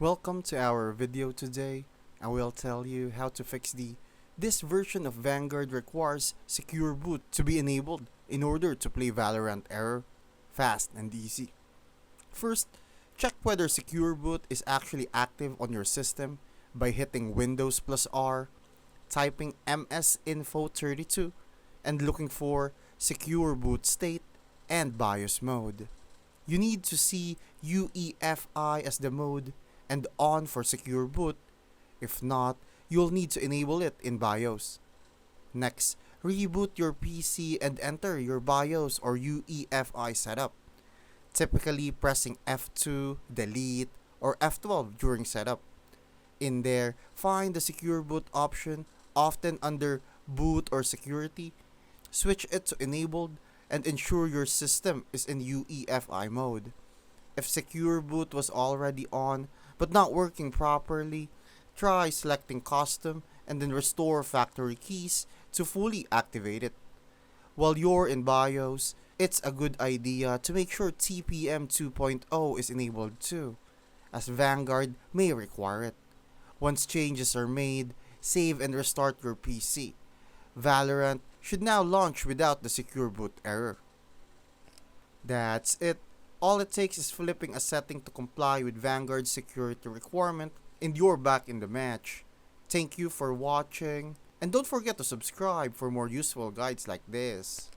Welcome to our video today. I will tell you how to fix this version of Vanguard requires Secure Boot to be enabled in order to play Valorant error fast and easy. First, check whether Secure Boot is actually active on your system by hitting Windows plus R, typing msinfo32 and looking for Secure Boot state and BIOS mode. You need to see UEFI as the mode and on for Secure Boot. If not, you'll need to enable it in BIOS. Next, reboot your PC and enter your BIOS or UEFI setup. Typically pressing F2, delete, or F12 during setup. In there, find the Secure Boot option, often under Boot or Security. Switch it to enabled and ensure your system is in UEFI mode. If Secure Boot was already on but not working properly, try selecting Custom and then restore factory keys to fully activate it. While you're in BIOS, it's a good idea to make sure TPM 2.0 is enabled too, as Vanguard may require it. Once changes are made, save and restart your PC. Valorant should now launch without the Secure Boot error. That's it. All it takes is flipping a setting to comply with Vanguard's security requirement and you're back in the match. Thank you for watching and don't forget to subscribe for more useful guides like this.